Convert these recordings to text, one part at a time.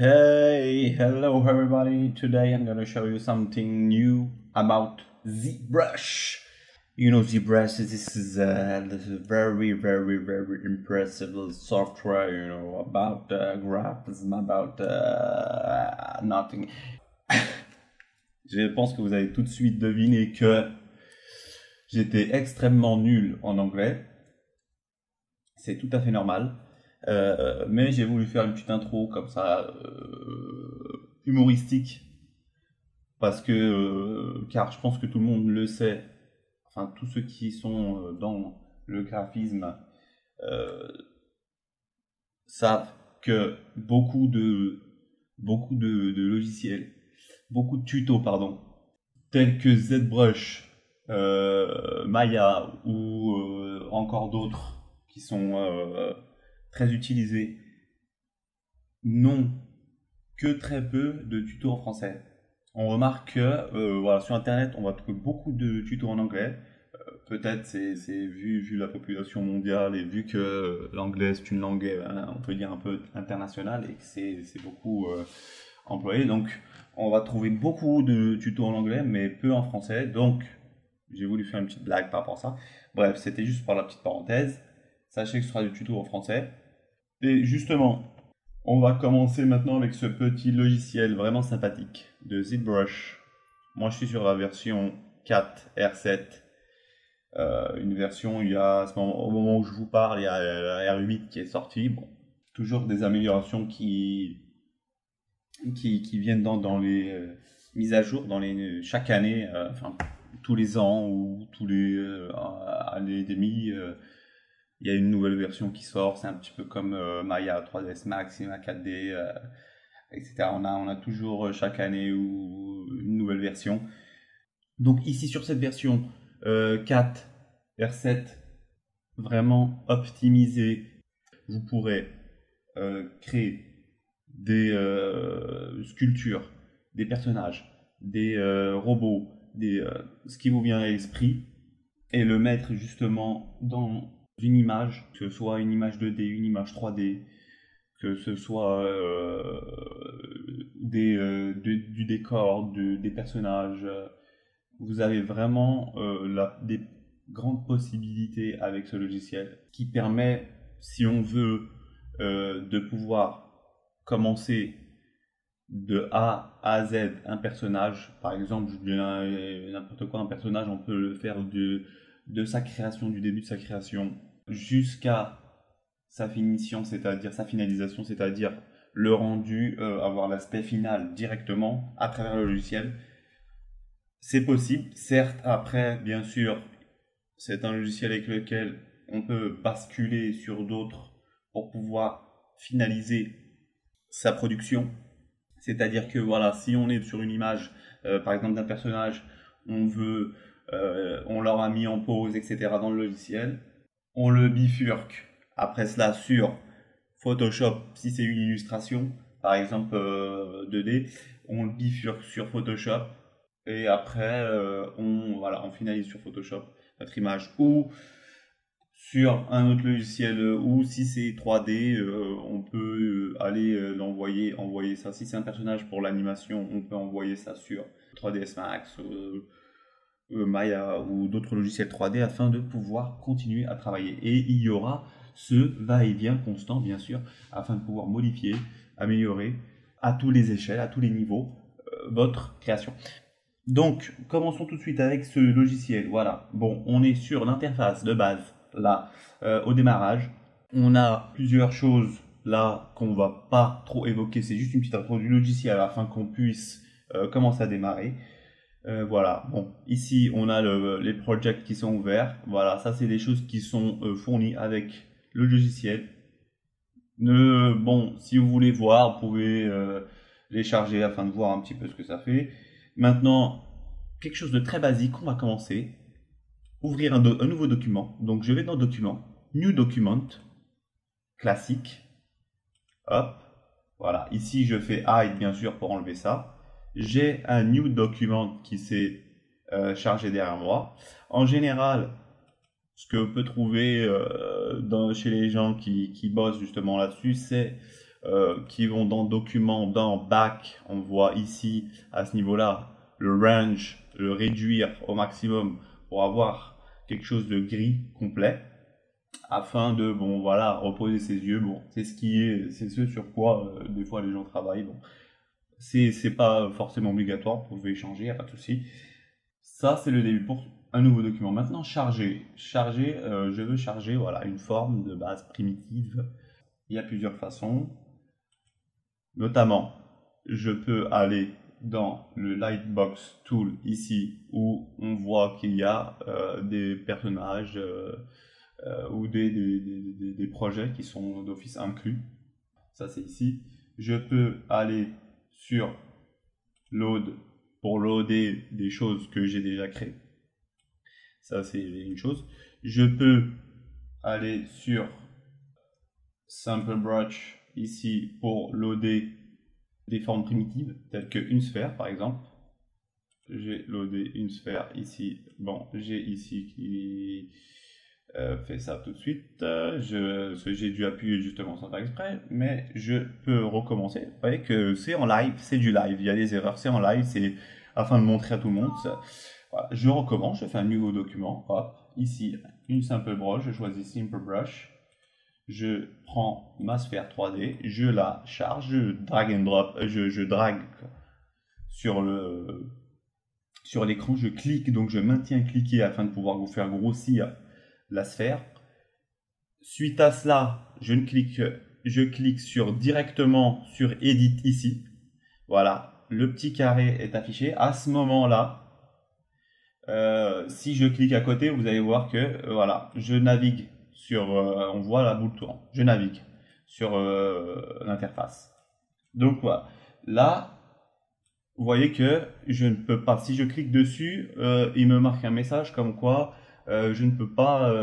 Hey, hello everybody. Today I'm gonna show you something new about ZBrush. You know ZBrush, this is very impressive little software, about graphism, about nothing. Je pense que vous avez tout de suite deviné que j'étais extrêmement nul en anglais. C'est tout à fait normal. Mais j'ai voulu faire une petite intro comme ça, humoristique, parce que, car je pense que tout le monde le sait, enfin tous ceux qui sont dans le graphisme savent que beaucoup de logiciels, beaucoup de tutos, pardon, tels que ZBrush, Maya ou encore d'autres qui sont très utilisés, n'ont que très peu de tutos en français. On remarque que voilà, sur internet on va trouver beaucoup de tutos en anglais. Peut-être c'est vu la population mondiale et vu que l'anglais c'est une langue, on peut dire un peu internationale, et que c'est beaucoup employé. Donc on va trouver beaucoup de tutos en anglais mais peu en français. Donc j'ai voulu faire une petite blague par rapport à ça. Bref, c'était juste pour la petite parenthèse. Sachez que ce sera du tuto en français. Et justement, on va commencer maintenant avec ce petit logiciel vraiment sympathique de ZBrush. Moi, je suis sur la version 4 R7. Une version, au moment où je vous parle, il y a la R8 qui est sortie. Bon, toujours des améliorations qui viennent dans les mises à jour, chaque année, enfin tous les ans ou tous les années et demie. Il y a une nouvelle version qui sort, c'est un petit peu comme Maya 3ds Max, Maya 4D, etc. On a toujours chaque année ou une nouvelle version. Donc ici sur cette version 4 R7, vraiment optimisée, vous pourrez créer des sculptures, des personnages, des robots, ce qui vous vient à l'esprit, et le mettre justement dans une image, que ce soit une image 2D, une image 3D, que ce soit du décor, des personnages. Vous avez vraiment des grandes possibilités avec ce logiciel qui permet, si on veut, de pouvoir commencer de A à Z un personnage. Par exemple, je dis n'importe quoi, un personnage, on peut le faire de sa création, du début de sa création, jusqu'à sa finition, c'est-à-dire sa finalisation, c'est-à-dire le rendu, avoir l'aspect final directement à travers le logiciel. C'est possible, certes. Après, bien sûr, c'est un logiciel avec lequel on peut basculer sur d'autres pour pouvoir finaliser sa production. C'est-à-dire que voilà, si on est sur une image, par exemple d'un personnage, on l'aura mis en pause, etc. dans le logiciel, on le bifurque après cela sur Photoshop. Si c'est une illustration, par exemple 2D, on le bifurque sur Photoshop, et après on finalise sur Photoshop notre image, ou sur un autre logiciel, ou si c'est 3D, on peut envoyer ça. Si c'est un personnage pour l'animation, on peut envoyer ça sur 3ds Max, Maya ou d'autres logiciels 3D, afin de pouvoir continuer à travailler. Et il y aura ce va-et-vient constant, bien sûr, afin de pouvoir modifier, améliorer à tous les échelles, à tous les niveaux, votre création. Donc, commençons tout de suite avec ce logiciel. Voilà, bon, on est sur l'interface de base, là, au démarrage. On a plusieurs choses là qu'on va pas trop évoquer, c'est juste une petite intro du logiciel afin qu'on puisse commencer à démarrer. Voilà, bon, ici on a les projects qui sont ouverts. Voilà, ça c'est des choses qui sont fournies avec le logiciel. Bon, si vous voulez voir, vous pouvez les charger afin de voir un petit peu ce que ça fait. Maintenant, quelque chose de très basique, on va commencer. Ouvrir un nouveau document. Donc je vais dans Document, New Document, classique. Hop, voilà. Ici je fais Hide bien sûr pour enlever ça. J'ai un New Document qui s'est chargé derrière moi. En général, ce que peut trouver chez les gens qui bossent justement là-dessus, c'est qui vont dans document, dans back, on voit ici à ce niveau-là le range, le réduire au maximum pour avoir quelque chose de gris complet, afin de, bon voilà, reposer ses yeux. Bon, c'est ce sur quoi des fois les gens travaillent. Bon, c'est pas forcément obligatoire, vous pouvez changer, y a pas de souci. Ça, c'est le début pour un nouveau document. Maintenant, charger. Je veux charger, voilà, une forme de base primitive. Il y a plusieurs façons. Notamment, je peux aller dans le Lightbox Tool ici, où on voit qu'il y a des personnages ou des projets qui sont d'office inclus. Ça, c'est ici. Je peux aller sur Load pour loader des choses que j'ai déjà créées. Ça, c'est une chose. Je peux aller sur Sample Brush ici pour loader des formes primitives, telles qu'une sphère, par exemple. J'ai loadé une sphère ici. Bon, j'ai ici qui fait ça tout de suite. J'ai dû appuyer justement sans faire exprès, mais je peux recommencer. Vous voyez que c'est en live, c'est du live. Il y a des erreurs, c'est en live, c'est afin de montrer à tout le monde. Voilà. Je recommence, je fais un nouveau document. Hop, ici, une simple brush, je choisis Simple Brush. Je prends ma sphère 3D, je la charge, je drag and drop, je drague sur l'écran, je clique, donc je maintiens cliquer afin de pouvoir vous faire grossir la sphère. Suite à cela, je clique directement sur Edit ici. Voilà, le petit carré est affiché. À ce moment-là, si je clique à côté, vous allez voir que voilà, je navigue sur, on voit la boule tourne. Je navigue sur l'interface. Donc voilà, là, vous voyez que je ne peux pas. Si je clique dessus, il me marque un message comme quoi je ne peux pas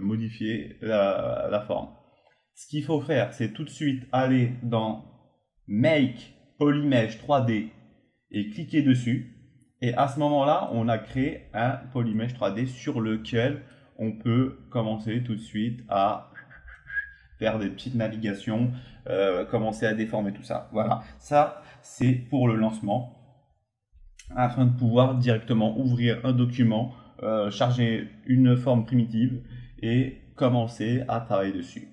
modifier la forme. Ce qu'il faut faire, c'est tout de suite aller dans Make Polymesh 3D et cliquer dessus. Et à ce moment-là, on a créé un Polymesh 3D sur lequel on peut commencer tout de suite à faire des petites navigations, commencer à déformer tout ça. Voilà, ça c'est pour le lancement, afin de pouvoir directement ouvrir un document, charger une forme primitive et commencer à travailler dessus.